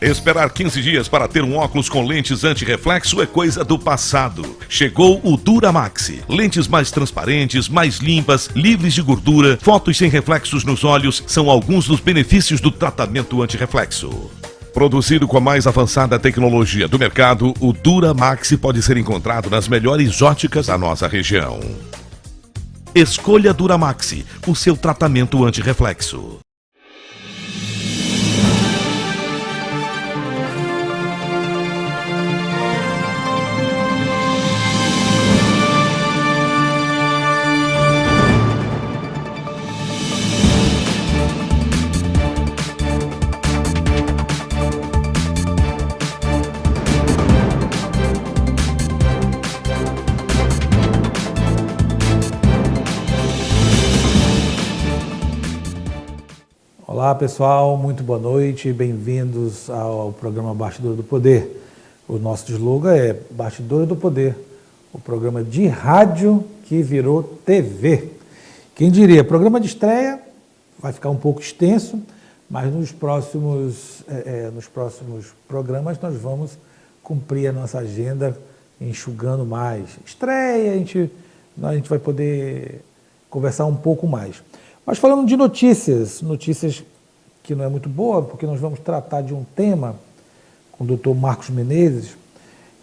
Esperar 15 dias para ter um óculos com lentes anti-reflexo é coisa do passado. Chegou o Duramax. Lentes mais transparentes, mais limpas, livres de gordura, fotos sem reflexos nos olhos são alguns dos benefícios do tratamento anti-reflexo. Produzido com a mais avançada tecnologia do mercado, o Duramax pode ser encontrado nas melhores óticas da nossa região. Escolha Duramax, o seu tratamento anti-reflexo. Olá pessoal, muito boa noite, bem-vindos ao programa Bastidores do Poder. O nosso slogan é Bastidores do Poder, o programa de rádio que virou TV. Quem diria, programa de estreia vai ficar um pouco extenso, mas nos próximos programas nós vamos cumprir a nossa agenda enxugando mais. Estreia, a gente vai poder conversar um pouco mais. Mas falando de notícias que não é muito boa, porque nós vamos tratar de um tema com o Dr. Marcos Menezes,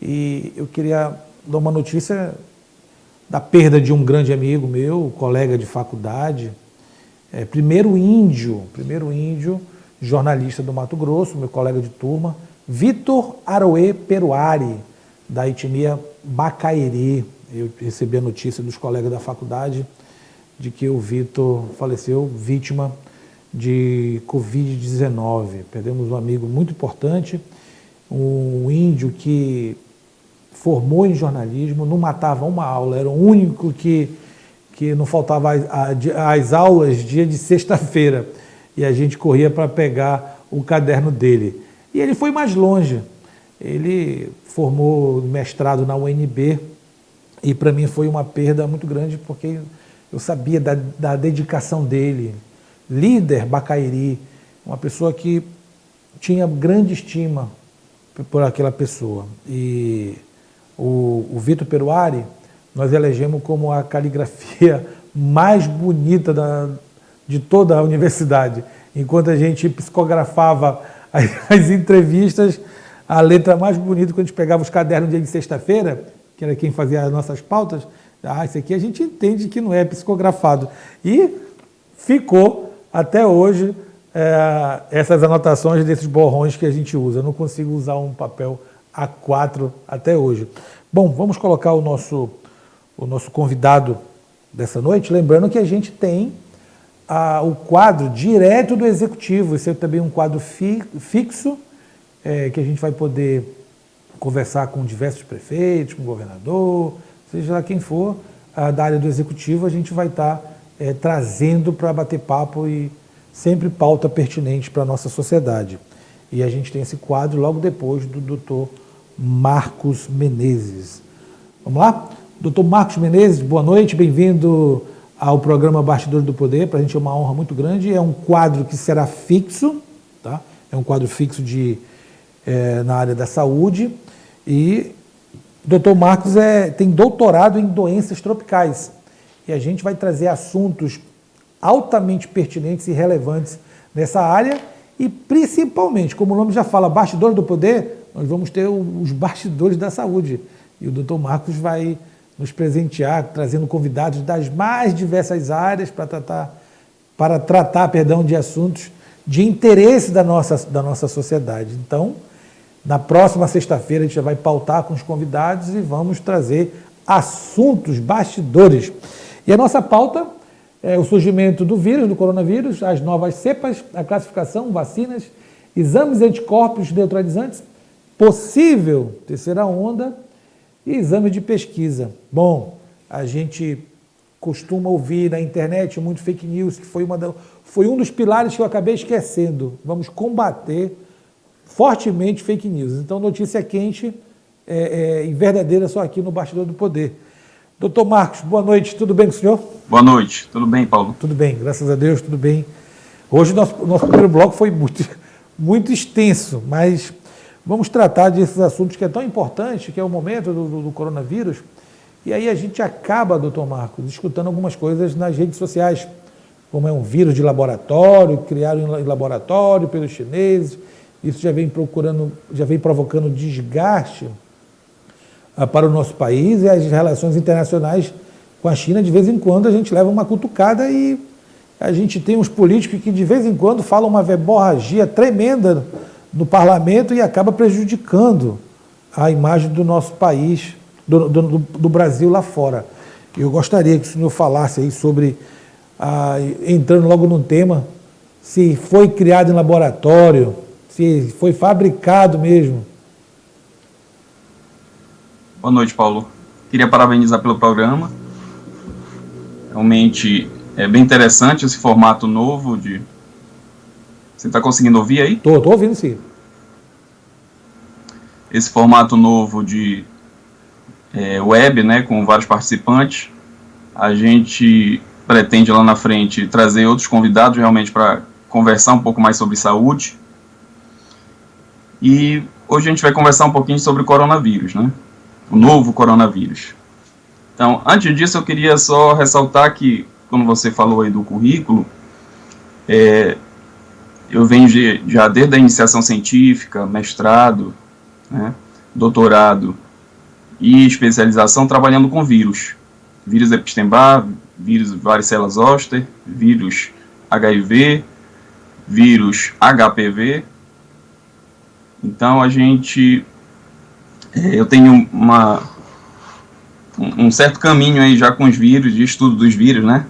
e eu queria dar uma notícia da perda de um grande amigo meu, colega de faculdade, primeiro índio, jornalista do Mato Grosso, meu colega de turma, Vitor Aroê Peruari, da etnia Bacairi. Eu recebi a notícia dos colegas da faculdade de que o Vitor faleceu vítima de Covid-19. Perdemos um amigo muito importante, um índio que formou em jornalismo, não matava uma aula, era o único que não faltava às aulas dia de sexta-feira, e a gente corria para pegar o caderno dele. E ele foi mais longe, ele formou mestrado na UNB, e para mim foi uma perda muito grande, porque eu sabia da dedicação dele, líder Bacairi, uma pessoa que tinha grande estima por aquela pessoa. E o Vitor Peruari, nós elegemos como a caligrafia mais bonita de toda a universidade. Enquanto a gente psicografava as entrevistas, a letra mais bonita, quando a gente pegava os cadernos dia de sexta-feira, que era quem fazia as nossas pautas, isso aqui a gente entende que não é psicografado. E ficou até hoje essas anotações desses borrões que a gente usa. Eu não consigo usar um papel A4 até hoje. Bom, vamos colocar o nosso convidado dessa noite, lembrando que a gente tem o quadro direto do Executivo. Esse é também um quadro fixo, que a gente vai poder conversar com diversos prefeitos, com o governador, seja lá quem for da área do Executivo, a gente vai estar trazendo para bater papo e sempre pauta pertinente para a nossa sociedade. E a gente tem esse quadro logo depois do Dr. Marcos Menezes. Vamos lá? Dr. Marcos Menezes, boa noite, bem-vindo ao programa Bastidores do Poder. Para a gente é uma honra muito grande, é um quadro que será fixo, tá? É um quadro fixo na área da saúde, e Dr. Marcos tem doutorado em doenças tropicais, e a gente vai trazer assuntos altamente pertinentes e relevantes nessa área, e principalmente, como o nome já fala, Bastidores do Poder, nós vamos ter os bastidores da saúde, e o Dr. Marcos vai nos presentear, trazendo convidados das mais diversas áreas para tratar de assuntos de interesse da nossa sociedade. Então, na próxima sexta-feira a gente já vai pautar com os convidados e vamos trazer assuntos, bastidores. E a nossa pauta é o surgimento do vírus, do coronavírus, as novas cepas, a classificação, vacinas, exames de anticorpos neutralizantes, possível terceira onda e exames de pesquisa. Bom, a gente costuma ouvir na internet muito fake news, que foi um dos pilares que eu acabei esquecendo. Vamos combater fortemente fake news. Então, notícia quente e verdadeira só aqui no Bastidor do Poder. Doutor Marcos, boa noite, tudo bem com o senhor? Boa noite, tudo bem, Paulo? Tudo bem, graças a Deus, tudo bem. Hoje o nosso primeiro bloco foi muito extenso, mas vamos tratar desses assuntos que é tão importante, que é o momento do coronavírus. E aí a gente acaba, doutor Marcos, escutando algumas coisas nas redes sociais, como é um vírus de laboratório, criado em laboratório pelos chineses. Isso já vem provocando desgaste para o nosso país, e as relações internacionais com a China, de vez em quando a gente leva uma cutucada, e a gente tem uns políticos que de vez em quando falam uma verborragia tremenda no parlamento e acaba prejudicando a imagem do nosso país, do Brasil lá fora. Eu gostaria que o senhor falasse aí sobre, entrando logo num tema, se foi criado em laboratório, se foi fabricado mesmo. Boa noite, Paulo. Queria parabenizar pelo programa. Realmente é bem interessante esse formato novo de... Você está conseguindo ouvir aí? Estou ouvindo, sim. Esse formato novo de web, né, com vários participantes. A gente pretende lá na frente trazer outros convidados realmente para conversar um pouco mais sobre saúde. E hoje a gente vai conversar um pouquinho sobre o coronavírus, né? O novo coronavírus. Então, antes disso, eu queria só ressaltar que, quando você falou aí do currículo, eu venho já desde a iniciação científica, mestrado, né, doutorado e especialização trabalhando com vírus. Vírus Epstein-Barr, vírus varicela zoster, vírus HIV, vírus HPV. Então, eu tenho um certo caminho aí já com os vírus, de estudo dos vírus, né?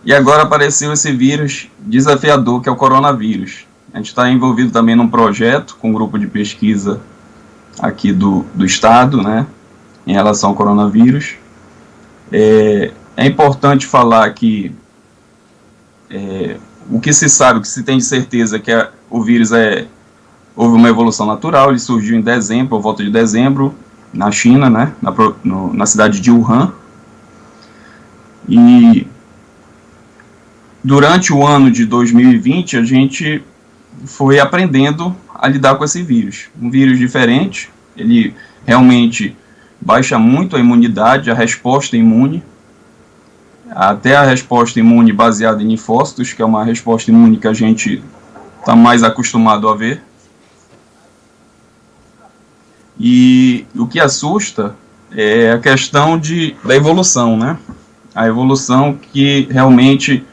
E agora apareceu esse vírus desafiador, que é o coronavírus. A gente está envolvido também num projeto com um grupo de pesquisa aqui do estado, né? Em relação ao coronavírus. É importante falar que o que se sabe, o que se tem de certeza é que o vírus houve uma evolução natural. Ele surgiu em dezembro, por volta de dezembro, na China, né, na cidade de Wuhan. E durante o ano de 2020, a gente foi aprendendo a lidar com esse vírus. Um vírus diferente, ele realmente baixa muito a imunidade, a resposta imune, até a resposta imune baseada em linfócitos, que é uma resposta imune que a gente está mais acostumado a ver. E o que assusta é a questão da evolução, né? A evolução que realmente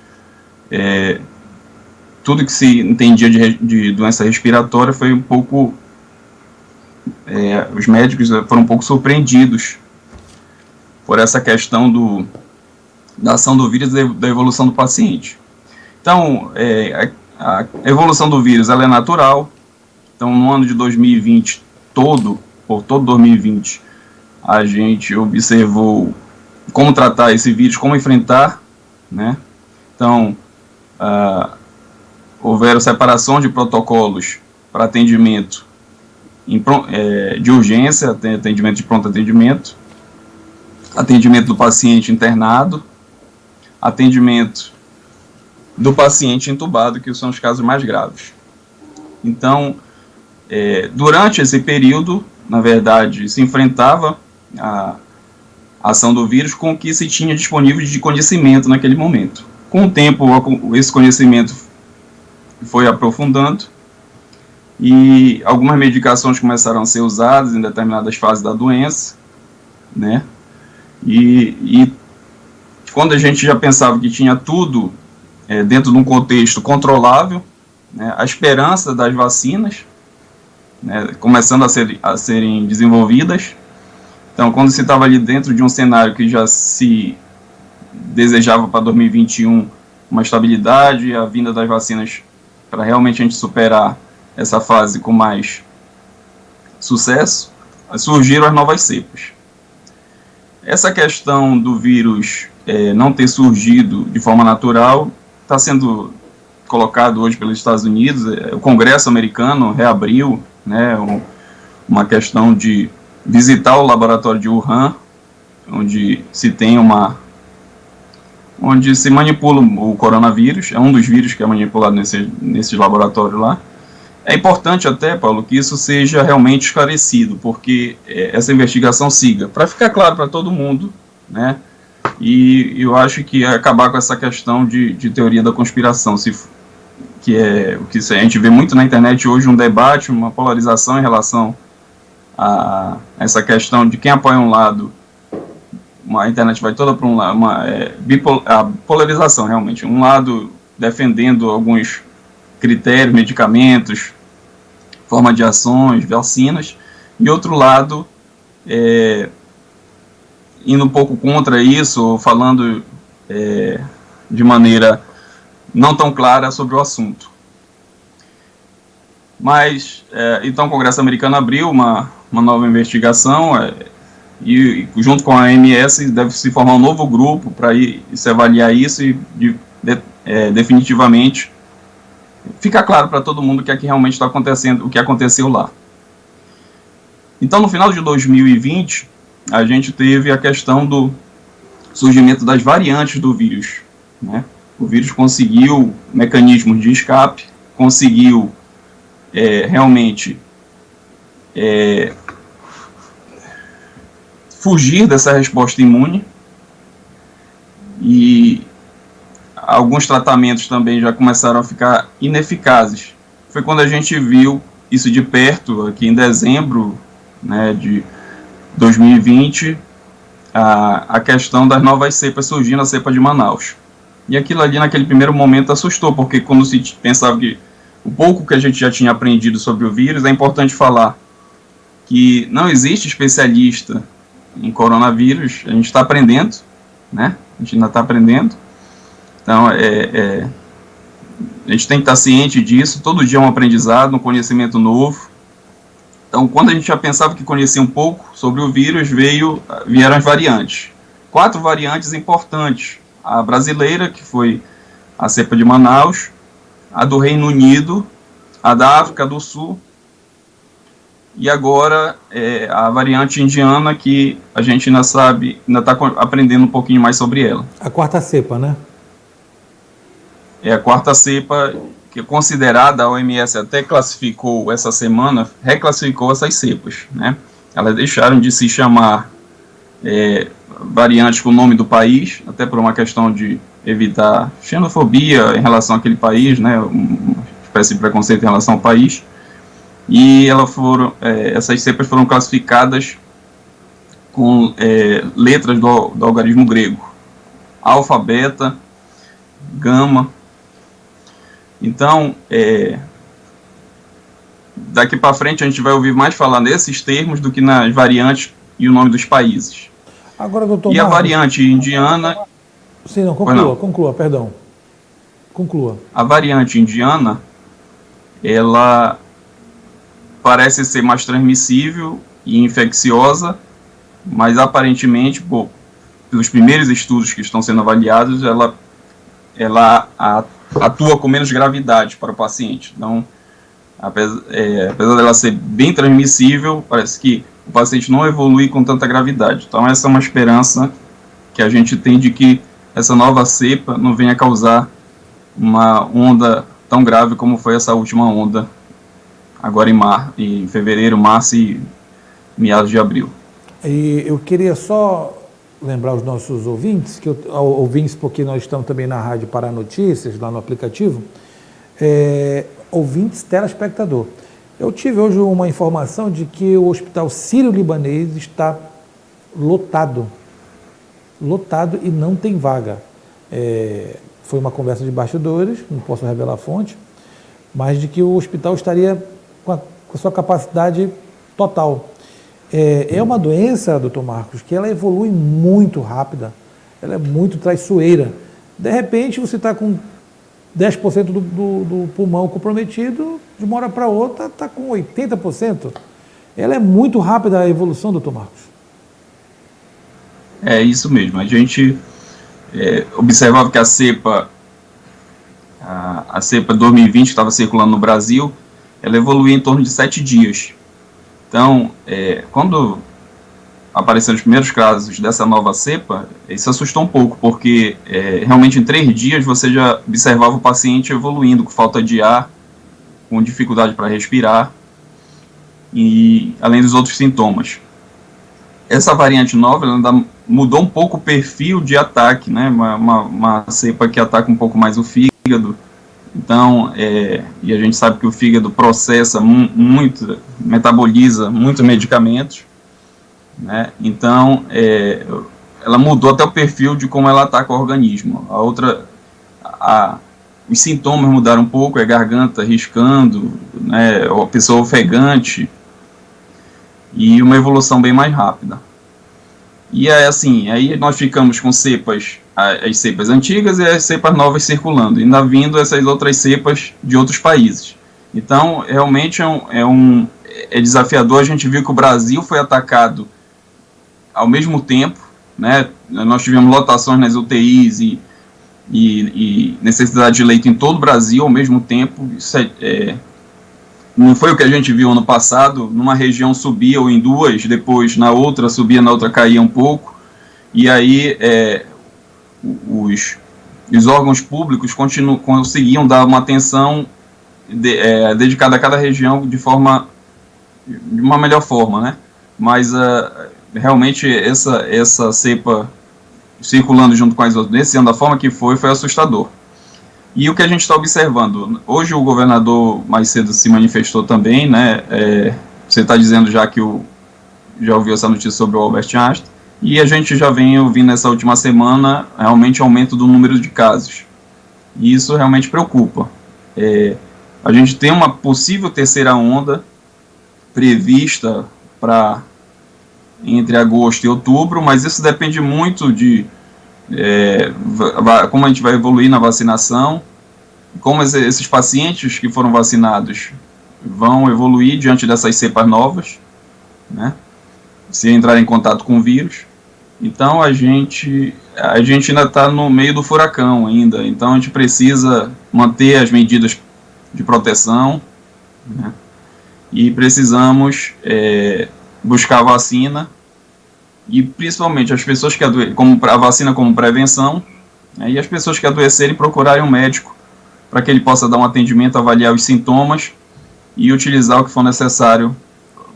tudo que se entendia de doença respiratória foi um pouco... os médicos foram um pouco surpreendidos por essa questão da ação do vírus e da evolução do paciente. Então, a evolução do vírus ela é natural. Então, no ano de 2020 por todo 2020, a gente observou como tratar esse vírus, como enfrentar, né? Então, houveram separação de protocolos para atendimento de urgência, atendimento de pronto atendimento, atendimento do paciente internado, atendimento do paciente entubado, que são os casos mais graves. Então, durante esse período, na verdade, se enfrentava a ação do vírus com o que se tinha disponível de conhecimento naquele momento. Com o tempo, esse conhecimento foi aprofundando e algumas medicações começaram a ser usadas em determinadas fases da doença, né? E quando a gente já pensava que tinha tudo dentro de um contexto controlável, né, a esperança das vacinas, né, começando a serem desenvolvidas. Então, quando se estava ali dentro de um cenário que já se desejava para 2021 uma estabilidade, a vinda das vacinas para realmente a gente superar essa fase com mais sucesso, surgiram as novas cepas. Essa questão do vírus não ter surgido de forma natural está sendo colocado hoje pelos Estados Unidos. O Congresso americano reabriu, né, uma questão de visitar o laboratório de Wuhan, onde se manipula o coronavírus. É um dos vírus que é manipulado nesse laboratório lá. É importante até, Paulo, que isso seja realmente esclarecido, porque essa investigação siga, para ficar claro para todo mundo, né? E eu acho que acabar com essa questão de teoria da conspiração, que é o que a gente vê muito na internet hoje, um debate, uma polarização em relação a essa questão de quem apoia um lado. A internet vai toda para um lado, a polarização realmente, um lado defendendo alguns critérios, medicamentos, forma de ações, vacinas, e outro lado indo um pouco contra isso, falando de maneira não tão clara sobre o assunto. Mas, então o Congresso americano abriu uma nova investigação, e junto com a OMS deve se formar um novo grupo para se avaliar isso e definitivamente ficar claro para todo mundo o que é que realmente está acontecendo, o que aconteceu lá. Então, no final de 2020, a gente teve a questão do surgimento das variantes do vírus, né? O vírus conseguiu mecanismos de escape, conseguiu realmente fugir dessa resposta imune, e alguns tratamentos também já começaram a ficar ineficazes. Foi quando a gente viu isso de perto, aqui em dezembro, né, de 2020, a questão das novas cepas surgindo, a cepa de Manaus. E aquilo ali, naquele primeiro momento, assustou, porque quando se pensava que o pouco que a gente já tinha aprendido sobre o vírus, é importante falar que não existe especialista em coronavírus, a gente está aprendendo, né? A gente ainda está aprendendo. Então, a gente tem que estar ciente disso, todo dia é um aprendizado, um conhecimento novo. Então, quando a gente já pensava que conhecia um pouco sobre o vírus, vieram as variantes. 4 variantes importantes. A brasileira, que foi a cepa de Manaus, a do Reino Unido, a da África do Sul, e agora a variante indiana, que a gente ainda está aprendendo um pouquinho mais sobre ela. A 4ª cepa, né? É a 4ª cepa, que é considerada, a OMS até classificou essa semana, reclassificou essas cepas, né? Elas deixaram de se chamar variantes com o nome do país, até por uma questão de evitar xenofobia em relação àquele país, né? Uma espécie de preconceito em relação ao país. E essas cepas foram classificadas com letras do algarismo grego: alfa, beta, gama. Então, daqui para frente a gente vai ouvir mais falar nesses termos do que nas variantes e o nome dos países. Agora, doutor E a variante indiana... Sim, não, conclua, perdão. Conclua. A variante indiana, ela parece ser mais transmissível e infecciosa, mas aparentemente, pelos primeiros estudos que estão sendo avaliados, ela atua com menos gravidade para o paciente. Então, apesar dela ser bem transmissível, parece que o paciente não evolui com tanta gravidade. Então, essa é uma esperança que a gente tem de que essa nova cepa não venha causar uma onda tão grave como foi essa última onda, agora em fevereiro, março e meados de abril. E eu queria só lembrar os nossos ouvintes, ouvintes porque nós estamos também na Rádio Pará Notícias, lá no aplicativo, ouvintes telespectador. Eu tive hoje uma informação de que o Hospital Sírio-Libanês está lotado e não tem vaga. Foi uma conversa de bastidores, não posso revelar a fonte, mas de que o hospital estaria com a sua capacidade total. É uma doença, doutor Marcos, que ela evolui muito rápida, ela é muito traiçoeira. De repente, você está com 10% do pulmão comprometido, de uma hora para outra está com 80%. Ela é muito rápida a evolução, doutor Marcos. É isso mesmo. A gente observava que a cepa 2020 que estava circulando no Brasil, ela evoluía em torno de 7 dias. Então, quando apareceram os primeiros casos dessa nova cepa, isso assustou um pouco, porque realmente em 3 dias você já observava o paciente evoluindo com falta de ar, com dificuldade para respirar, e além dos outros sintomas. Essa variante nova ela ainda mudou um pouco o perfil de ataque, né? Uma cepa que ataca um pouco mais o fígado. Então, e a gente sabe que o fígado processa muito, metaboliza muitos medicamentos, né? Então, ela mudou até o perfil de como ela ataca o organismo. Os sintomas mudaram um pouco, é garganta riscando, né? A pessoa ofegante, e uma evolução bem mais rápida. E aí nós ficamos com as cepas antigas e as cepas novas circulando, ainda vindo essas outras cepas de outros países. Então, realmente é desafiador. A gente viu que o Brasil foi atacado ao mesmo tempo, né? Nós tivemos lotações nas UTIs e necessidade de leito em todo o Brasil ao mesmo tempo. Isso não foi o que a gente viu ano passado. Numa região subia ou em duas, depois na outra subia, na outra caía um pouco, e aí os órgãos públicos conseguiam dar uma atenção dedicada a cada região de uma melhor forma, né? Mas realmente essa cepa circulando junto com as outras, nesse ano da forma que foi assustador. E o que a gente está observando, hoje o governador mais cedo se manifestou também, né? Você está dizendo já já ouviu essa notícia sobre o Albert Einstein, e a gente já vem ouvindo nessa última semana realmente aumento do número de casos. E isso realmente preocupa. A gente tem uma possível terceira onda prevista para entre agosto e outubro, mas isso depende muito de como a gente vai evoluir na vacinação, como esses pacientes que foram vacinados vão evoluir diante dessas cepas novas, né, se entrar em contato com o vírus. Então a gente ainda está no meio do furacão ainda, então a gente precisa manter as medidas de proteção, né, e precisamos buscar a vacina, e principalmente as pessoas que a vacina como prevenção, né, e as pessoas que adoecerem procurarem um médico para que ele possa dar um atendimento, avaliar os sintomas e utilizar o que for necessário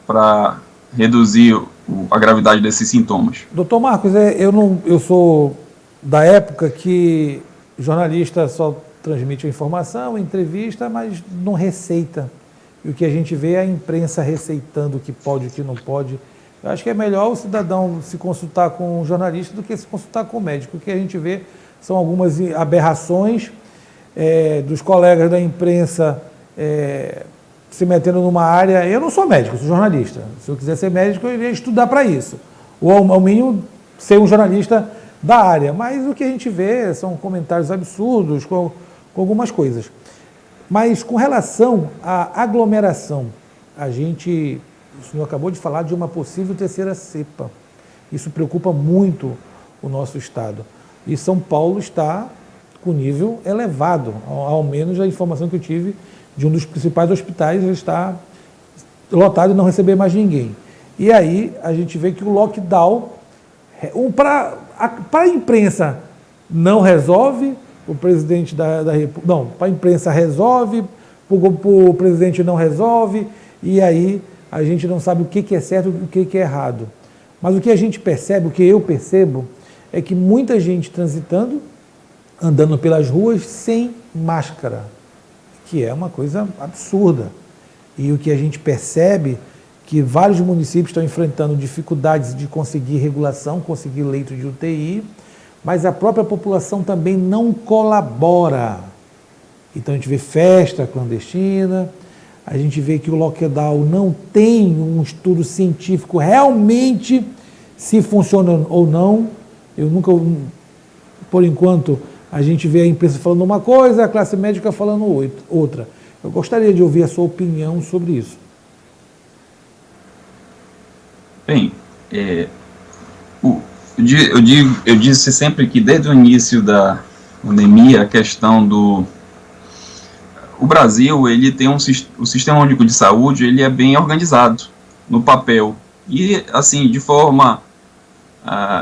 para reduzir a gravidade desses sintomas. Doutor Marcos, eu sou da época que jornalista só transmite a informação, entrevista, mas não receita. E o que a gente vê é a imprensa receitando o que pode e o que não pode. Eu acho que é melhor o cidadão se consultar com um jornalista do que se consultar com o médico. O que a gente vê são algumas aberrações dos colegas da imprensa se metendo numa área. Eu não sou médico, eu sou jornalista. Se eu quiser ser médico, eu iria estudar para isso. Ou, ao mínimo, ser um jornalista da área. Mas o que a gente vê são comentários absurdos com algumas coisas. Mas com relação à aglomeração, o senhor acabou de falar de uma possível terceira cepa. Isso preocupa muito o nosso estado. E São Paulo está com nível elevado, ao menos a informação que eu tive de um dos principais hospitais, ele está lotado e não receber mais ninguém. E aí a gente vê que o lockdown, para a imprensa não resolve, o presidente da República, não, para a imprensa resolve, para o presidente não resolve, e aí a gente não sabe o que é certo e o que é errado. Mas o que a gente percebe, o que eu percebo, é que muita gente transitando, andando pelas ruas sem máscara, que é uma coisa absurda. E o que a gente percebe que vários municípios estão enfrentando dificuldades de conseguir regulação, conseguir leito de UTI, mas a própria população também não colabora. Então a gente vê festa clandestina, a gente vê que o lockdown não tem um estudo científico realmente se funciona ou não. Eu nunca, por enquanto, a gente vê a imprensa falando uma coisa, a classe médica falando outra. Eu gostaria de ouvir a sua opinião sobre isso. Bem, eu disse sempre que desde o início da pandemia, a questão o Brasil, ele tem o Sistema Único de Saúde, ele é bem organizado no papel. E, assim, de forma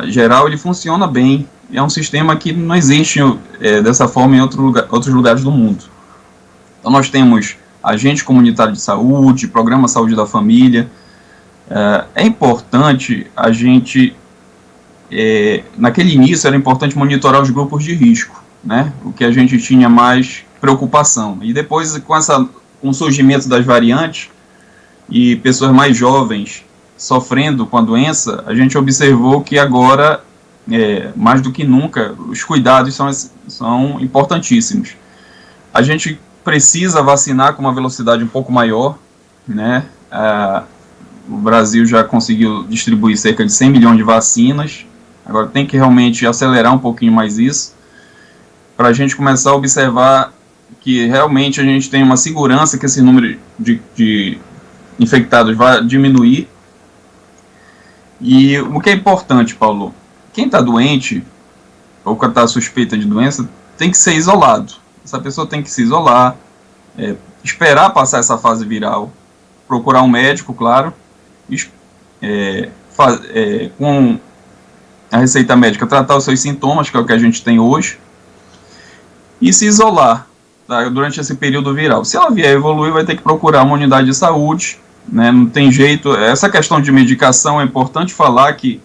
geral, ele funciona bem. É um sistema que não existe dessa forma em outros lugares do mundo. Então, nós temos agente comunitário de saúde, programa Saúde da Família. É importante a gente, naquele início era importante monitorar os grupos de risco, né, o que a gente tinha mais preocupação. E depois, com o surgimento das variantes e pessoas mais jovens sofrendo com a doença, a gente observou que agora, mais do que nunca, os cuidados são importantíssimos. A gente precisa vacinar com uma velocidade um pouco maior, né? O Brasil já conseguiu distribuir cerca de 100 milhões de vacinas, agora tem que realmente acelerar um pouquinho mais isso, para a gente começar a observar que realmente a gente tem uma segurança que esse número de infectados vai diminuir. E o que é importante, Paulo, quem está doente, ou que está suspeita de doença, tem que ser isolado. Essa pessoa tem que se isolar, esperar passar essa fase viral, procurar um médico, claro, com a receita médica, tratar os seus sintomas, que é o que a gente tem hoje, e se isolar, tá, durante esse período viral. Se ela vier evoluir, vai ter que procurar uma unidade de saúde, né, não tem jeito. Essa questão de medicação é importante falar que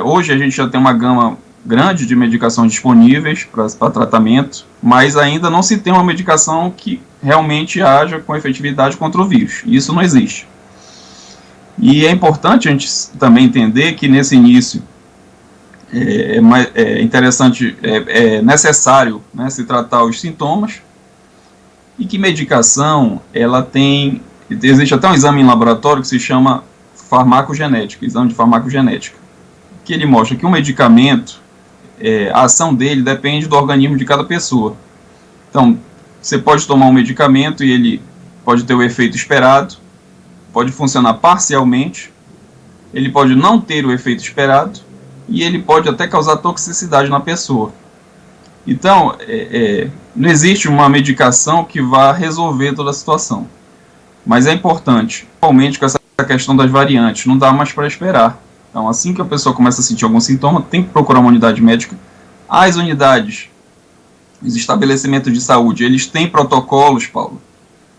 hoje a gente já tem uma gama grande de medicações disponíveis para tratamento, mas ainda não se tem uma medicação que realmente haja com efetividade contra o vírus. Isso não existe. E é importante a gente também entender que nesse início é necessário, né, se tratar os sintomas, e que medicação, existe até um exame em laboratório que se chama farmacogenética, exame de farmacogenética, que ele mostra que um medicamento, a ação dele depende do organismo de cada pessoa. Então, você pode tomar um medicamento e ele pode ter o efeito esperado, pode funcionar parcialmente, ele pode não ter o efeito esperado, e ele pode até causar toxicidade na pessoa. Então, não existe uma medicação que vá resolver toda a situação. Mas é importante, principalmente com essa questão das variantes, não dá mais para esperar. Então, assim que a pessoa começa a sentir algum sintoma, tem que procurar uma unidade médica. As unidades, os estabelecimentos de saúde, eles têm protocolos, Paulo,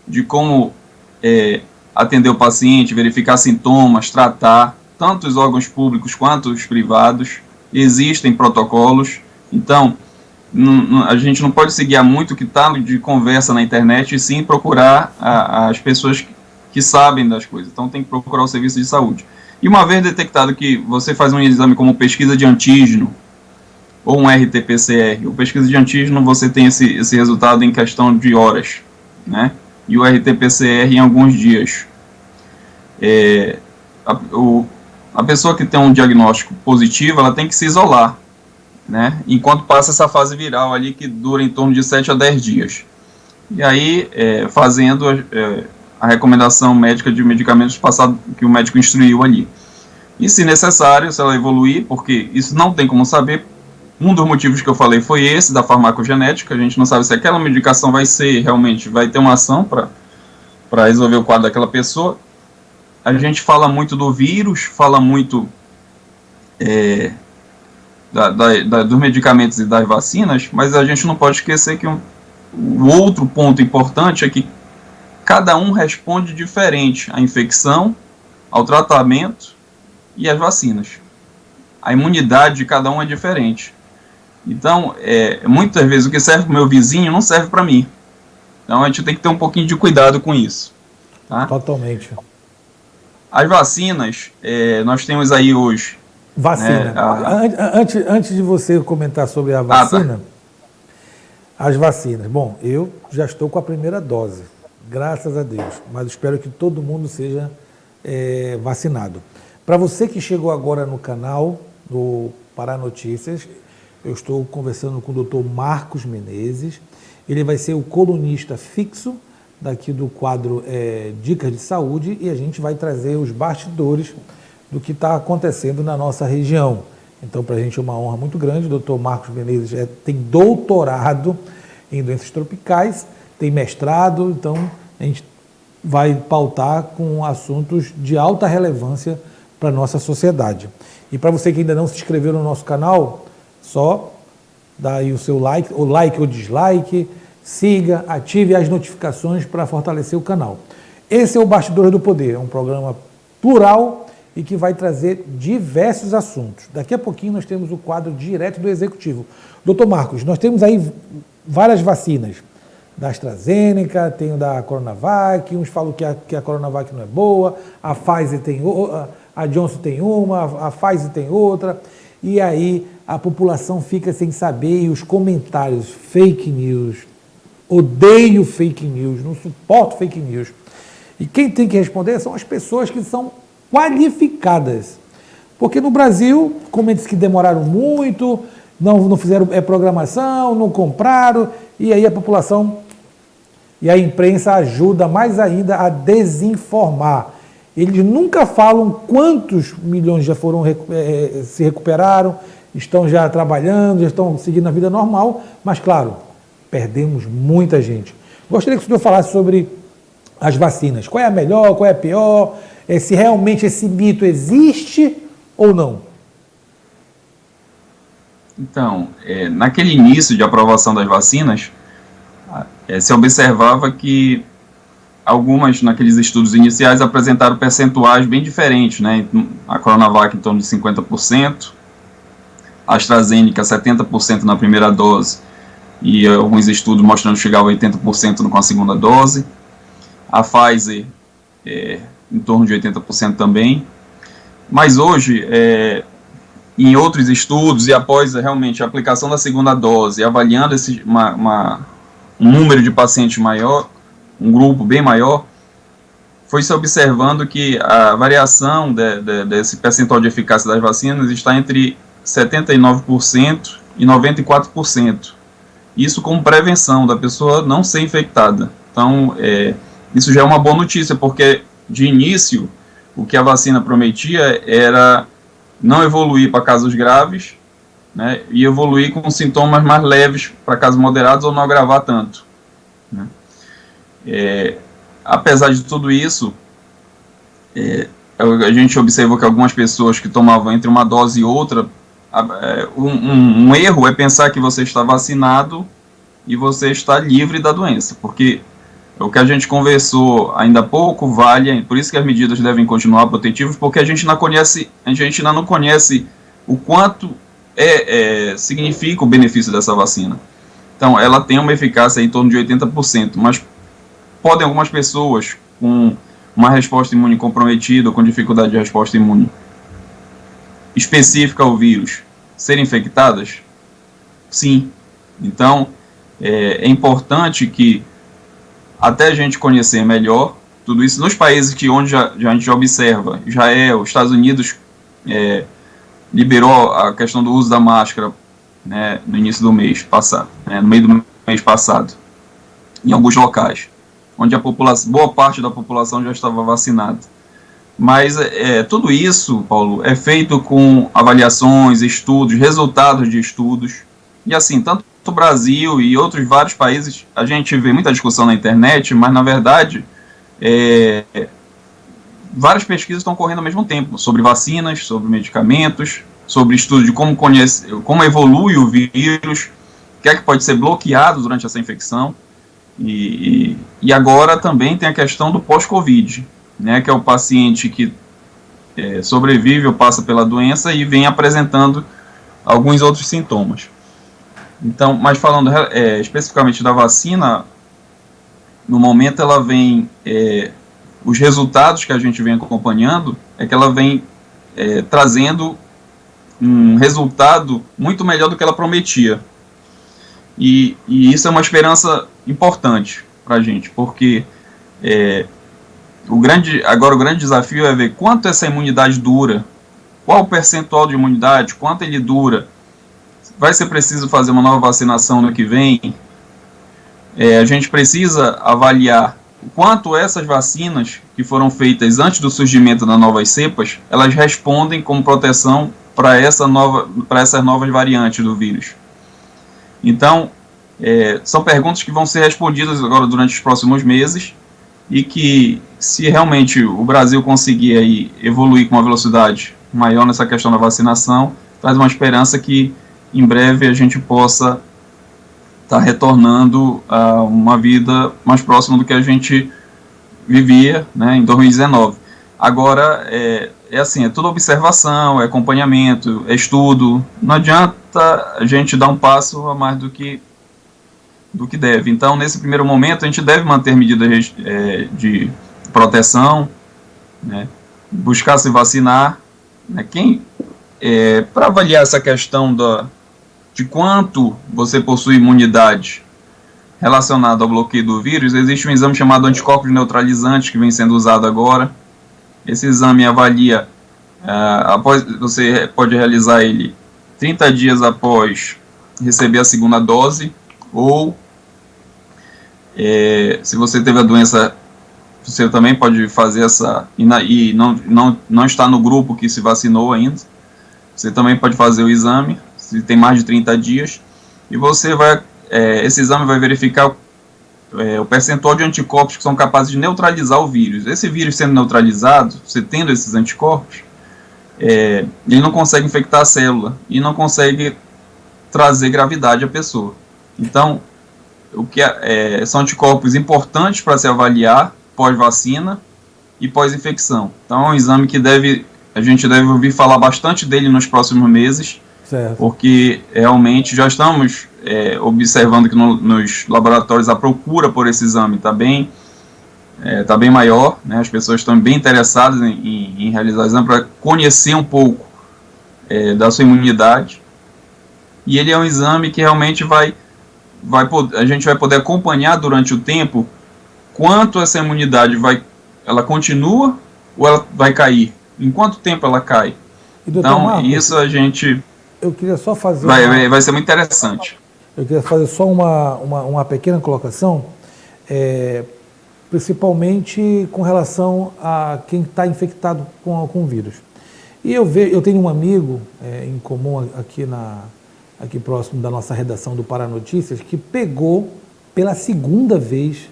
de como atender o paciente, verificar sintomas, tratar, tanto os órgãos públicos quanto os privados, existem protocolos. Então, a gente não pode se guiar muito o que está de conversa na internet, e sim procurar as pessoas que sabem das coisas. Então, tem que procurar o serviço de saúde. E uma vez detectado que você faz um exame como pesquisa de antígeno, ou um RT-PCR, o pesquisa de antígeno você tem esse resultado em questão de horas, né? E o RT-PCR em alguns dias. A pessoa que tem um diagnóstico positivo, ela tem que se isolar, né, enquanto passa essa fase viral ali, que dura em torno de 7 a 10 dias. E aí, fazendo a recomendação médica de medicamentos passado, que o médico instruiu ali. E, se necessário, se ela evoluir, porque isso não tem como saber, um dos motivos que eu falei foi esse, da farmacogenética. A gente não sabe se aquela medicação vai ter uma ação para resolver o quadro daquela pessoa. A gente fala muito do vírus, fala muito dos medicamentos e das vacinas, mas a gente não pode esquecer que o outro ponto importante é que cada um responde diferente à infecção, ao tratamento e às vacinas. A imunidade de cada um é diferente. Então, muitas vezes o que serve para o meu vizinho não serve para mim. Então, a gente tem que ter um pouquinho de cuidado com isso. Tá? Totalmente. As vacinas, nós temos aí hoje... Vacina. Antes de você comentar sobre a vacina, as vacinas. Bom, eu já estou com a primeira dose, graças a Deus, mas espero que todo mundo seja vacinado. Para você que chegou agora no canal do Pará Notícias, eu estou conversando com o Dr. Marcos Menezes. Ele vai ser o colunista fixo daqui do quadro Dicas de Saúde, e a gente vai trazer os bastidores do que está acontecendo na nossa região. Então, para a gente é uma honra muito grande. O Dr. Marcos Menezes tem doutorado em doenças tropicais, tem mestrado, então a gente vai pautar com assuntos de alta relevância para a nossa sociedade. E para você que ainda não se inscreveu no nosso canal, só dá aí o seu like ou dislike, siga, ative as notificações para fortalecer o canal. Esse é o Bastidores do Poder, é um programa plural e que vai trazer diversos assuntos. Daqui a pouquinho nós temos o quadro direto do Executivo. Doutor Marcos, nós temos aí várias vacinas, da AstraZeneca, tem o da Coronavac, uns falam que a Coronavac não é boa, a Pfizer tem a Johnson tem uma, a Pfizer tem outra, e aí a população fica sem saber, e os comentários, fake news, odeio fake news, não suporto fake news. E quem tem que responder são as pessoas que são qualificadas. Porque no Brasil, como eles que demoraram muito, não fizeram programação, não compraram, e aí a população e a imprensa ajuda mais ainda a desinformar. Eles nunca falam quantos milhões já foram se recuperaram, estão já trabalhando, já estão seguindo a vida normal, mas claro, perdemos muita gente. Gostaria que o senhor falasse sobre as vacinas. Qual é a melhor, qual é a pior, se realmente esse mito existe ou não? Então, naquele início de aprovação das vacinas, se observava que algumas, naqueles estudos iniciais, apresentaram percentuais bem diferentes, né? A Coronavac em torno de 50%, a AstraZeneca 70% na primeira dose, e alguns estudos mostrando que chegava a 80% com a segunda dose, a Pfizer em torno de 80% também, mas hoje, em outros estudos, e após realmente a aplicação da segunda dose, avaliando um número de pacientes maior, um grupo bem maior, foi se observando que a variação desse percentual de eficácia das vacinas está entre 79% e 94%. Isso como prevenção da pessoa não ser infectada. Então, isso já é uma boa notícia, porque de início, o que a vacina prometia era não evoluir para casos graves, né, e evoluir com sintomas mais leves para casos moderados ou não agravar tanto, né. Apesar de tudo isso, a gente observou que algumas pessoas que tomavam entre uma dose e outra, um erro é pensar que você está vacinado e você está livre da doença, porque o que a gente conversou ainda há pouco vale, por isso que as medidas devem continuar protetivas, porque a gente ainda não conhece o quanto significa o benefício dessa vacina. Então, ela tem uma eficácia em torno de 80%, mas podem algumas pessoas com uma resposta imune comprometida ou com dificuldade de resposta imune específica ao vírus serem infectadas? Sim. Então, é importante que, até a gente conhecer melhor tudo isso, nos países onde a gente já observa, os Estados Unidos liberou a questão do uso da máscara, né, no início do mês passado, no meio do mês passado, em alguns locais, onde boa parte da população já estava vacinada. Mas tudo isso, Paulo, é feito com avaliações, estudos, resultados de estudos, e assim, tanto o Brasil e outros vários países, a gente vê muita discussão na internet, mas na verdade, várias pesquisas estão ocorrendo ao mesmo tempo, sobre vacinas, sobre medicamentos, sobre estudo de como evolui o vírus, o que é que pode ser bloqueado durante essa infecção, e agora também tem a questão do pós-Covid, né, que é o paciente que sobrevive ou passa pela doença e vem apresentando alguns outros sintomas. Então, mas falando especificamente da vacina, no momento ela vem, os resultados que a gente vem acompanhando, que ela vem trazendo um resultado muito melhor do que ela prometia. E isso é uma esperança importante para a gente, porque o grande desafio é ver quanto essa imunidade dura, qual o percentual de imunidade, quanto ele dura. Vai ser preciso fazer uma nova vacinação no que vem. A gente precisa avaliar o quanto essas vacinas que foram feitas antes do surgimento das novas cepas, elas respondem como proteção para essas novas variantes do vírus. Então, são perguntas que vão ser respondidas agora durante os próximos meses, e que, se realmente o Brasil conseguir aí evoluir com uma velocidade maior nessa questão da vacinação, traz uma esperança que em breve a gente possa está retornando a uma vida mais próxima do que a gente vivia, né, em 2019. Agora, é assim, é tudo observação, é acompanhamento, é estudo. Não adianta a gente dar um passo a mais do que deve. Então, nesse primeiro momento, a gente deve manter medidas de proteção, né, buscar se vacinar. Né, para avaliar essa questão de quanto você possui imunidade relacionada ao bloqueio do vírus, existe um exame chamado anticorpos neutralizantes, que vem sendo usado agora. Esse exame avalia, você pode realizar ele 30 dias após receber a segunda dose, ou se você teve a doença, você também pode fazer e não está no grupo que se vacinou ainda, você também pode fazer o exame, se tem mais de 30 dias, e esse exame vai verificar o percentual de anticorpos que são capazes de neutralizar o vírus. Esse vírus sendo neutralizado, você tendo esses anticorpos, ele não consegue infectar a célula e não consegue trazer gravidade à pessoa. Então, são anticorpos importantes para se avaliar pós-vacina e pós-infecção. Então, é um exame que a gente deve ouvir falar bastante dele nos próximos meses, certo, porque realmente já estamos observando que nos laboratórios a procura por esse exame está bem maior, né? As pessoas estão bem interessadas em realizar o exame para conhecer um pouco da sua imunidade, e ele é um exame que realmente a gente vai poder acompanhar durante o tempo quanto essa imunidade ela continua ou ela vai cair, em quanto tempo ela cai. Então, Marcos, isso a gente... Eu queria só fazer... Vai ser muito interessante. Eu queria fazer só uma pequena colocação, principalmente com relação a quem está infectado com o vírus. E eu tenho um amigo em comum aqui próximo da nossa redação do Paranotícias, que pegou pela segunda vez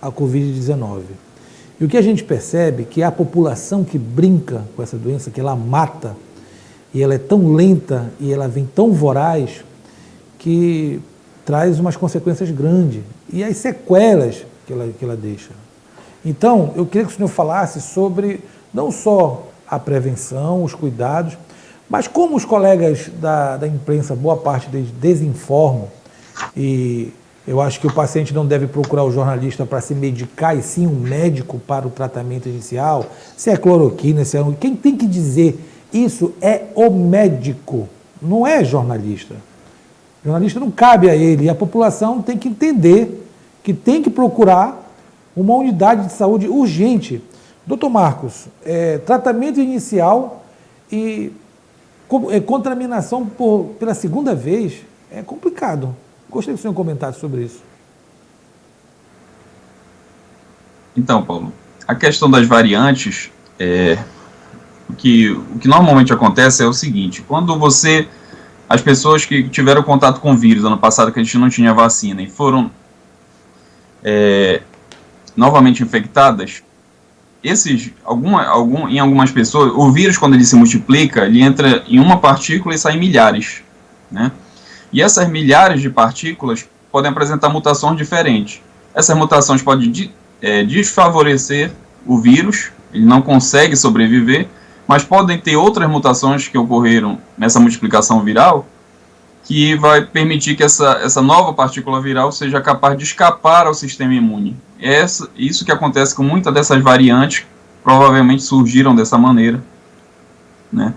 a Covid-19. E o que a gente percebe é que a população que brinca com essa doença, que ela mata, e ela é tão lenta e ela vem tão voraz, que traz umas consequências grandes. E as sequelas que ela deixa. Então, eu queria que o senhor falasse sobre não só a prevenção, os cuidados, mas como os colegas da imprensa, boa parte deles desinformam, e eu acho que o paciente não deve procurar o jornalista para se medicar, e sim um médico para o tratamento inicial, se é cloroquina, quem tem que dizer isso é o médico, não é jornalista. O jornalista não cabe a ele, e a população tem que entender que tem que procurar uma unidade de saúde urgente. Doutor Marcos, tratamento inicial e contaminação pela segunda vez é complicado. Gostaria que o senhor comentasse sobre isso. Então, Paulo, a questão das variantes, o que normalmente acontece é o seguinte: quando as pessoas que tiveram contato com o vírus ano passado, que a gente não tinha vacina, e foram novamente infectadas, em algumas pessoas, o vírus, quando ele se multiplica, ele entra em uma partícula e sai em milhares, né? E essas milhares de partículas podem apresentar mutações diferentes. Essas mutações podem desfavorecer o vírus, ele não consegue sobreviver, mas podem ter outras mutações que ocorreram nessa multiplicação viral, que vai permitir que essa nova partícula viral seja capaz de escapar ao sistema imune. Isso que acontece com muitas dessas variantes, provavelmente surgiram dessa maneira, né?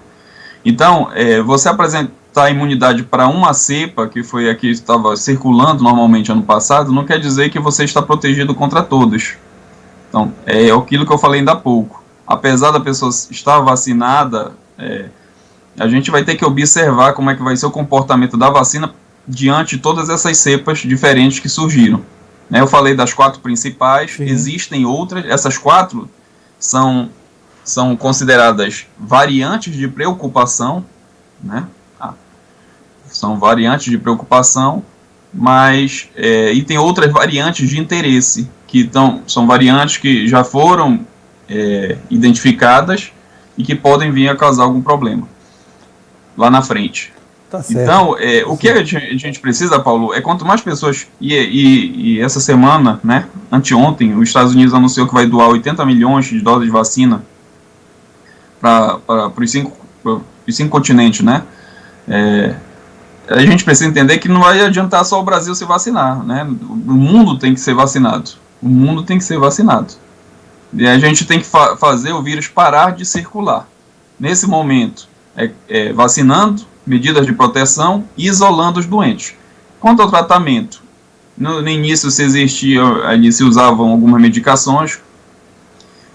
Então, você apresentar a imunidade para uma cepa, que foi a que estava circulando normalmente ano passado, não quer dizer que você está protegido contra todos. Então, é aquilo que eu falei ainda há pouco. Apesar da pessoa estar vacinada, a gente vai ter que observar como é que vai ser o comportamento da vacina diante de todas essas cepas diferentes que surgiram. Eu falei das 4 principais, sim. Existem outras, essas 4 são consideradas variantes de preocupação, né? São variantes de preocupação, mas e tem outras variantes de interesse, que são variantes que já foram identificadas e que podem vir a causar algum problema lá na frente. Tá certo. Então, o que a gente precisa, Paulo, é quanto mais pessoas... E essa semana, né, anteontem, os Estados Unidos anunciou que vai doar 80 milhões de doses de vacina para os cinco continentes, né? A gente precisa entender que não vai adiantar só o Brasil se vacinar, né? O mundo tem que ser vacinado. O mundo tem que ser vacinado. E a gente tem que fazer o vírus parar de circular. Nesse momento, vacinando, medidas de proteção e isolando os doentes. Quanto ao tratamento, no início ali se usavam algumas medicações.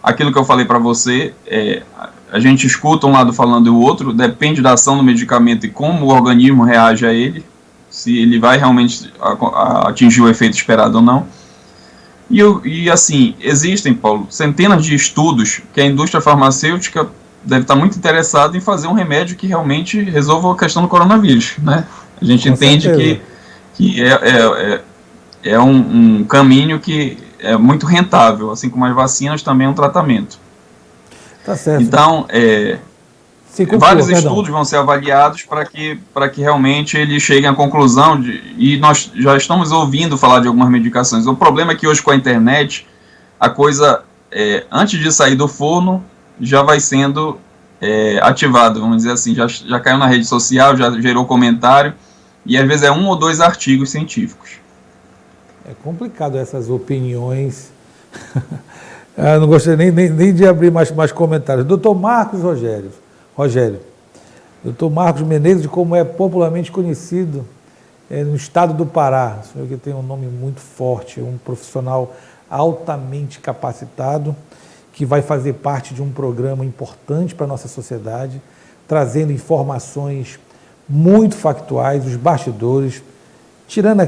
Aquilo que eu falei para você, a gente escuta um lado falando e o outro, depende da ação do medicamento e como o organismo reage a ele, se ele vai realmente atingir o efeito esperado ou não. E assim, existem, Paulo, centenas de estudos que a indústria farmacêutica deve estar muito interessada em fazer um remédio que realmente resolva a questão do coronavírus, né? A gente entende que é um caminho que é muito rentável, assim como as vacinas também é um tratamento. Tá certo. Então, vários estudos vão ser avaliados para que realmente eles cheguem à conclusão e nós já estamos ouvindo falar de algumas medicações. O problema é que hoje com a internet, a coisa, antes de sair do forno, já vai sendo ativada, vamos dizer assim, já caiu na rede social, já gerou comentário, e às vezes é 1 ou 2 artigos científicos. É complicado essas opiniões. Eu não gostaria nem de abrir mais comentários. Doutor Marcos Rogério, doutor Marcos Menezes, como é popularmente conhecido no estado do Pará, o senhor que tem um nome muito forte, um profissional altamente capacitado, que vai fazer parte de um programa importante para a nossa sociedade, trazendo informações muito factuais, os bastidores, tirando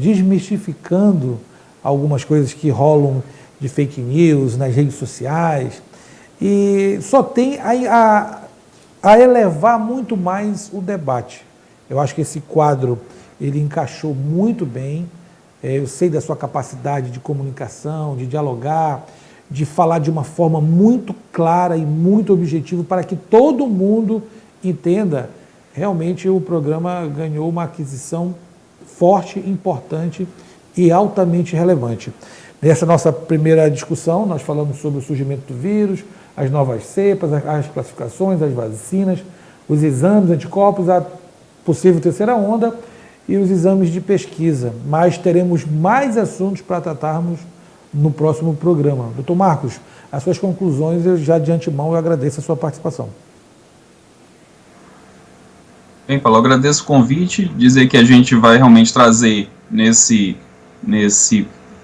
desmistificando algumas coisas que rolam de fake news nas redes sociais, e só tem a elevar muito mais o debate. Eu acho que esse quadro, ele encaixou muito bem, eu sei da sua capacidade de comunicação, de dialogar, de falar de uma forma muito clara e muito objetiva para que todo mundo entenda. Realmente o programa ganhou uma aquisição forte, importante e altamente relevante. Nessa nossa primeira discussão, nós falamos sobre o surgimento do vírus, as novas cepas, as classificações, as vacinas, os exames, anticorpos, a possível terceira onda e os exames de pesquisa. Mas teremos mais assuntos para tratarmos no próximo programa. Doutor Marcos, as suas conclusões, eu já de antemão eu agradeço a sua participação. Bem, Paulo, eu agradeço o convite, dizer que a gente vai realmente trazer nesse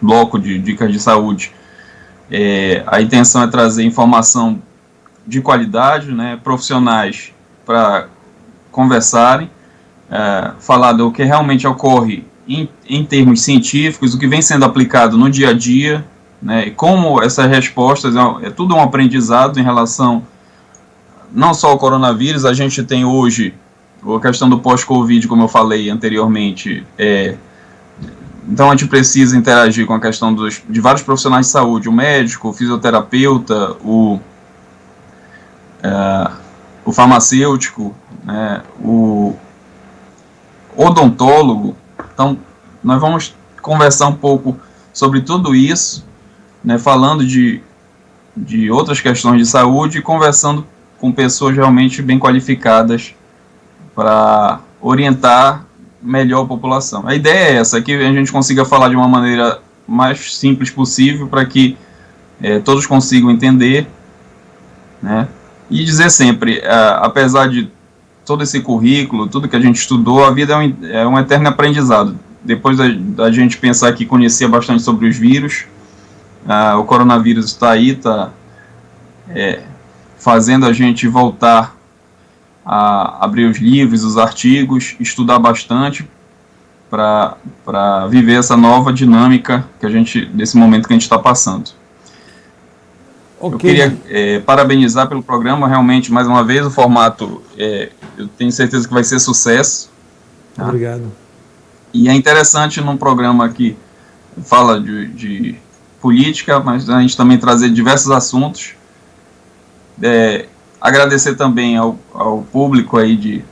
bloco de dicas de saúde, a intenção é trazer informação de qualidade, né, profissionais para conversarem, falar do que realmente ocorre em termos científicos, o que vem sendo aplicado no dia a dia, né, e como essas respostas, tudo um aprendizado em relação não só ao coronavírus. A gente tem hoje a questão do pós-Covid, como eu falei anteriormente, então a gente precisa interagir com a questão de vários profissionais de saúde, o médico, o fisioterapeuta, o farmacêutico, né, o odontólogo. Então, nós vamos conversar um pouco sobre tudo isso, né, falando de outras questões de saúde e conversando com pessoas realmente bem qualificadas para orientar melhor a população. A ideia é essa, que a gente consiga falar de uma maneira mais simples possível para que todos consigam entender, né, e dizer sempre, apesar de todo esse currículo, tudo que a gente estudou, a vida é um eterno aprendizado. Depois da gente pensar que conhecia bastante sobre os vírus, o coronavírus está aí, está fazendo a gente voltar a abrir os livros, os artigos, estudar bastante para viver essa nova dinâmica desse momento que a gente está passando. Okay. Eu queria parabenizar pelo programa, realmente, mais uma vez, o formato, eu tenho certeza que vai ser sucesso. Tá? Obrigado. E é interessante num programa que fala de política, mas a gente também trazer diversos assuntos. Agradecer também ao público aí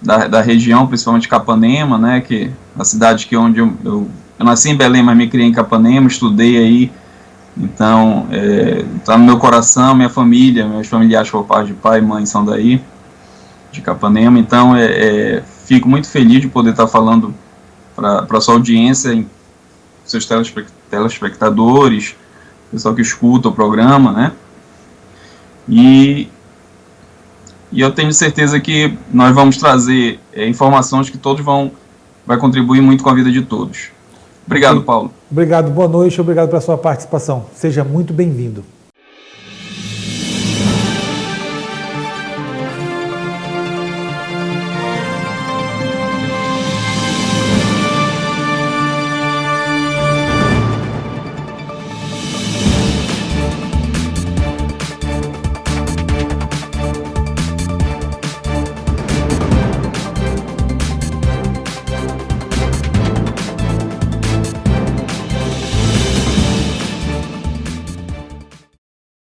da região, principalmente Capanema, né, que a cidade que onde eu nasci em Belém, mas me criei em Capanema, estudei aí, então tá no meu coração, minha família, meus familiares por parte de pai e mãe são daí, de Capanema, então fico muito feliz de poder estar falando para a sua audiência, seus telespectadores, pessoal que escuta o programa, né, e eu tenho certeza que nós vamos trazer informações que vai contribuir muito com a vida de todos. Obrigado, Paulo. Obrigado, boa noite, obrigado pela sua participação. Seja muito bem-vindo.